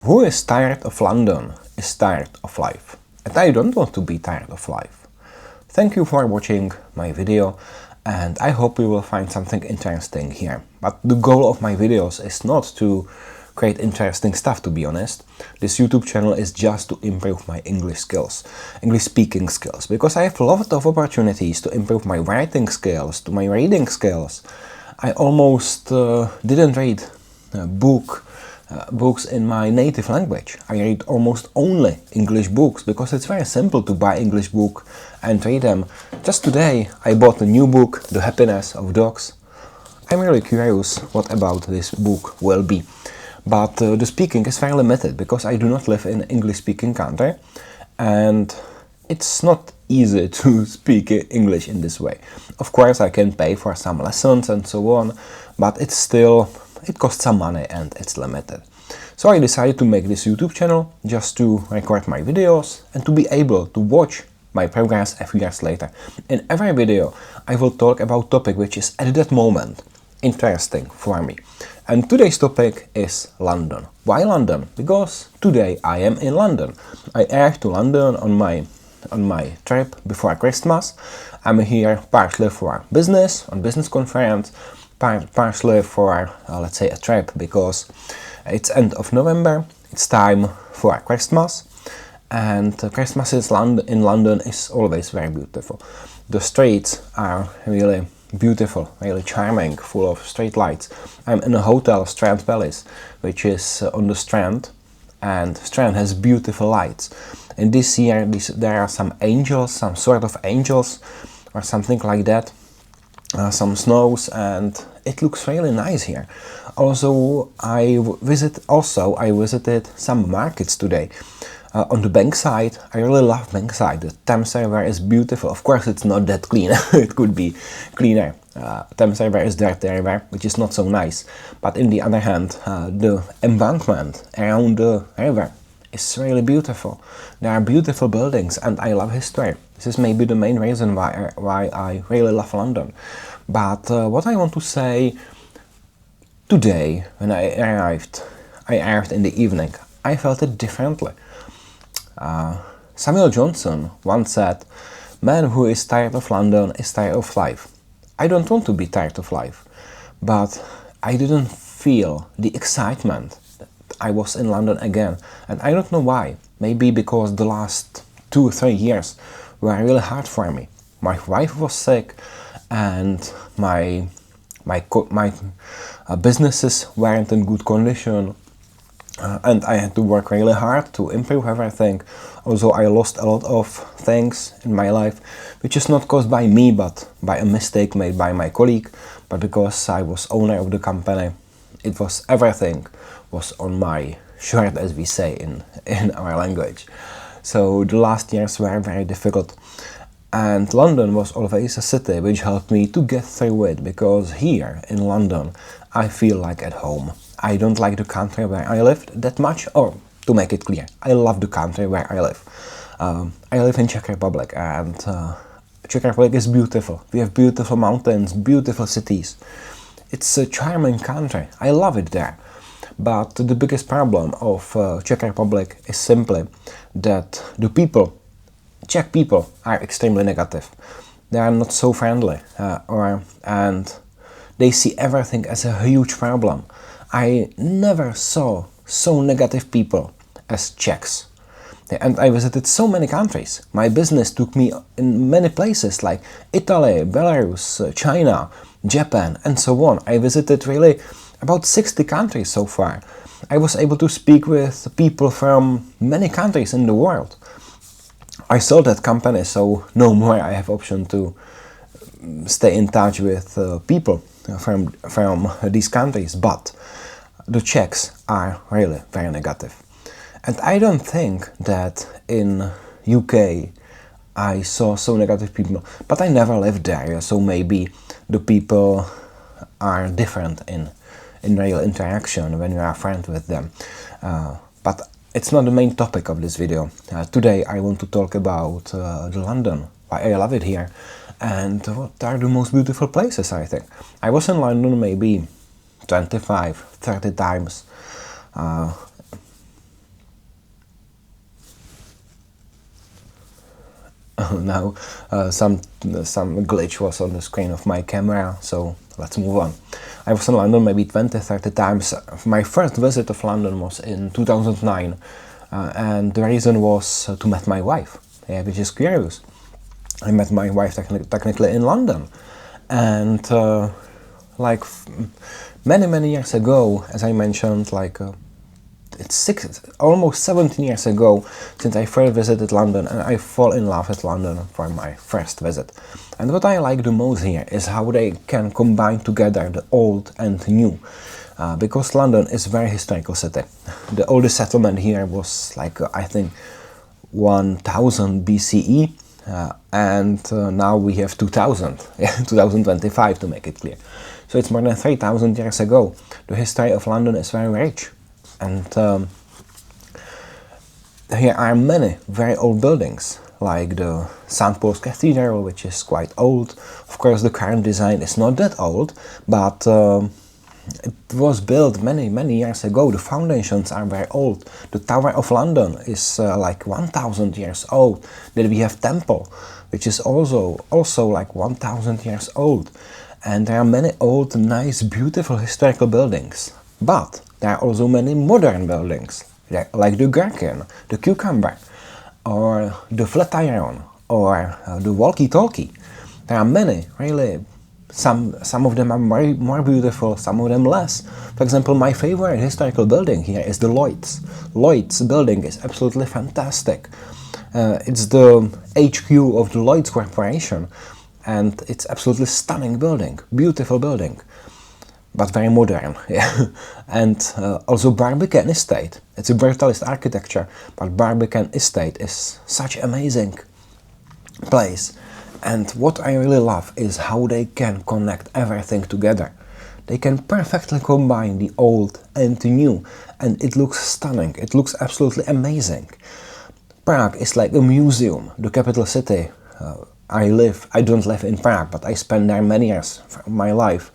Who is tired of London is tired of life. And I don't want to be tired of life. Thank you for watching my video, and I hope you will find something interesting here. But the goal of my videos is not to create interesting stuff, to be honest. This YouTube channel is just to improve my English skills, English speaking skills, because I have a lot of opportunities to improve my writing skills, to my reading skills. I almost didn't read books in my native language. I read almost only English books because it's very simple to buy English book and read them. Just today I bought a new book, The Happiness of Dogs. I'm really curious what about this book will be. But the speaking is very limited because I do not live in an English speaking country and it's not easy to speak English in this way. Of course I can pay for some lessons and so on, but it costs some money and it's limited. So I decided to make this YouTube channel just to record my videos and to be able to watch my progress a few years later. In every video I will talk about topic which is at that moment interesting for me. And today's topic is London. Why London? Because today I am in London. I arrived to London on my trip before Christmas. I'm here partly for business, on business conference, partially for, let's say, a trip, because it's end of November, it's time for Christmas, and Christmas in London is always very beautiful. The streets are really beautiful, really charming, full of street lights. I'm in a hotel, Strand Palace, which is on the Strand, and Strand has beautiful lights. And this year there are some angels, some sort of angels or something like that, some snows, and it looks really nice here. Also, I visited some markets today. On the Bankside, I really love Bankside. The Thames River is beautiful. Of course, it's not that clean. It could be cleaner. Thames River is dirty river, which is not so nice. But on the other hand, the embankment around the river is really beautiful. There are beautiful buildings, and I love history. This is maybe the main reason why I really love London. But what I want to say, today when I arrived in the evening, I felt it differently. Samuel Johnson once said, "Man who is tired of London is tired of life." I don't want to be tired of life, but I didn't feel the excitement that I was in London again, and I don't know why. Maybe because the last 2-3 years were really hard for me. My wife was sick, and my businesses weren't in good condition, and I had to work really hard to improve everything. Also, I lost a lot of things in my life, which is not caused by me, but by a mistake made by my colleague. But because I was owner of the company, everything was on my shirt, as we say in our language. So the last years were very difficult. And London was always a city which helped me to get through it, because here in London I feel like at home. I don't like the country where I lived that much, or to make it clear, I love the country where I live. I live in Czech Republic, and Czech Republic is beautiful. We have beautiful mountains, beautiful cities. It's a charming country. I love it there. But the biggest problem of Czech Republic is simply that the people, Czech people, are extremely negative. They are not so friendly, and they see everything as a huge problem. I never saw so negative people as Czechs. And I visited so many countries. My business took me in many places like Italy, Belarus, China, Japan, and so on. I visited really about 60 countries so far. I was able to speak with people from many countries in the world. I sold that company, so no more I have option to stay in touch with people from these countries, but the Czechs are really very negative. And I don't think that in UK I saw so negative people, but I never lived there, so maybe the people are different in real interaction when you are friends with them. But it's not the main topic of this video. Today I want to talk about the London, why I love it here, and what are the most beautiful places, I think. I was in London maybe 25-30 times. Now some glitch was on the screen of my camera, so let's move on. I was in London maybe 20-30 times. My first visit of London was in 2009, and the reason was to meet my wife, which is curious. I met my wife technically in London, and like many years ago, as I mentioned, like it's almost 17 years ago since I first visited London, and I fall in love with London for my first visit. And what I like the most here is how they can combine together the old and new, because London is a very historical city. The oldest settlement here was like I think 1000 BCE, and now we have 2000, 2025 to make it clear. So it's more than 3000 years ago. The history of London is very rich. And here are many very old buildings, like the St. Paul's Cathedral, which is quite old. Of course, the current design is not that old, but it was built many years ago. The foundations are very old. The Tower of London is like 1000 years old. Then we have Temple, which is also like 1000 years old. And there are many old, nice, beautiful historical buildings. But there are also many modern buildings, like the Gherkin, the Cucumber, or the Flatiron, or the Walkie-Talkie. There are many, really. Some of them are more beautiful, some of them less. For example, my favorite historical building here is the Lloyd's. Lloyd's building is absolutely fantastic. It's the HQ of the Lloyd's Corporation, and it's absolutely stunning building, beautiful building. But very modern, yeah. And also Barbican Estate. It's a brutalist architecture, but Barbican Estate is such an amazing place. And what I really love is how they can connect everything together. They can perfectly combine the old and the new, and it looks stunning. It looks absolutely amazing. Prague is like a museum, the capital city. I don't live in Prague, but I spent there many years of my life.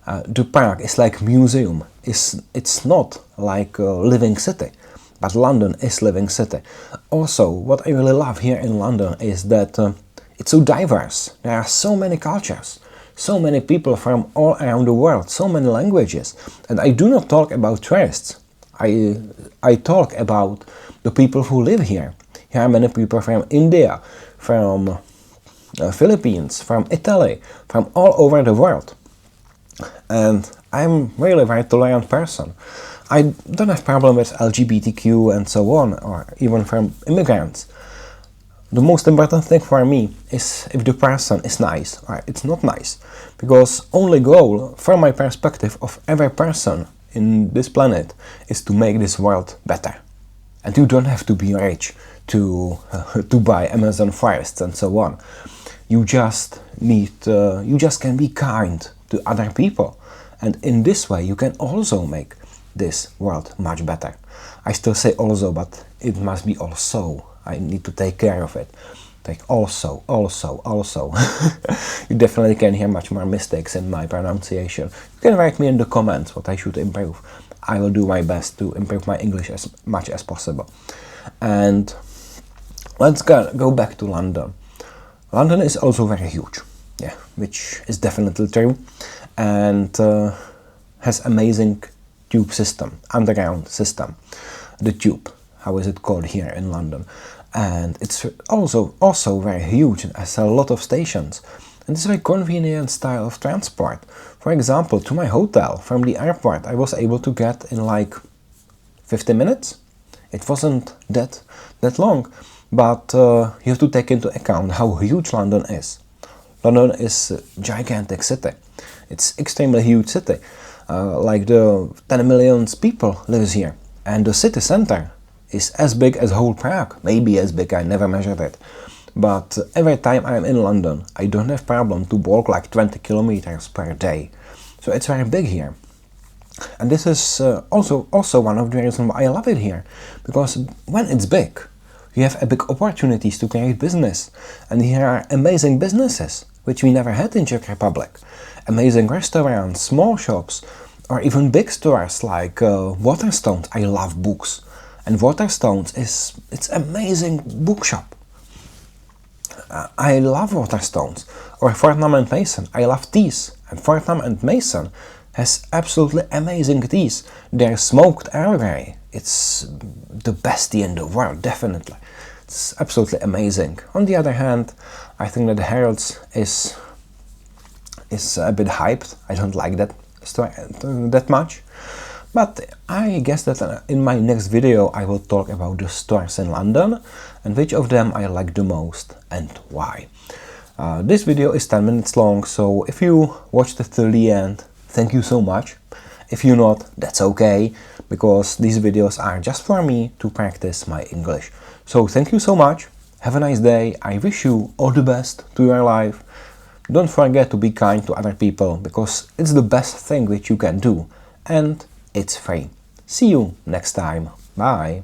The Prague is like museum. It's not like a living city, but London is living city. Also, what I really love here in London is that it's so diverse. There are so many cultures, so many people from all around the world, so many languages. And I do not talk about tourists. I talk about the people who live here. Here are many people from India, from Philippines, from Italy, from all over the world. And I'm really a very tolerant person. I don't have problem with LGBTQ and so on, or even from immigrants. The most important thing for me is if the person is nice or it's not nice, because only goal, from my perspective, of every person in this planet is to make this world better. And you don't have to be rich to buy Amazon forests and so on. You just can be kind to other people, and in this way you can also make this world much better. I still say also, but it must be also. I need to take care of it. Like also. You definitely can hear much more mistakes in my pronunciation. You can write me in the comments what I should improve. I will do my best to improve my English as much as possible. And let's go back to London. London is also very huge, yeah, which is definitely true, and has amazing tube system, underground system. The tube, how is it called here in London? And it's also very huge and has a lot of stations. And it's a very convenient style of transport. For example, to my hotel from the airport, I was able to get in like 50 minutes. It wasn't that long, but you have to take into account how huge London is. London is a gigantic city. It's extremely huge city. Like the 10 million people lives here. And the city center is as big as whole Prague. Maybe as big, I never measured it. But every time I'm in London, I don't have problem to walk like 20 kilometers per day. So it's very big here. And this is also one of the reasons why I love it here. Because when it's big, you have a big opportunities to create business. And here are amazing businesses, which we never had in Czech Republic. Amazing restaurants, small shops, or even big stores like Waterstones. I love books. And Waterstones it's amazing bookshop. I love Waterstones. Or Fortnum and Mason, I love teas. And Fortnum and Mason has absolutely amazing teas. Their smoked Earl Grey, it's the best tea in the world, definitely. It's absolutely amazing. On the other hand, I think that the Harrods is a bit hyped. I don't like that much. But I guess that in my next video I will talk about the stores in London and which of them I like the most and why. This video is 10 minutes long, so if you watched it till the end, thank you so much. If you not, that's okay, because these videos are just for me to practice my English. So thank you so much, have a nice day, I wish you all the best to your life. Don't forget to be kind to other people, because it's the best thing which you can do, and it's free. See you next time. Bye.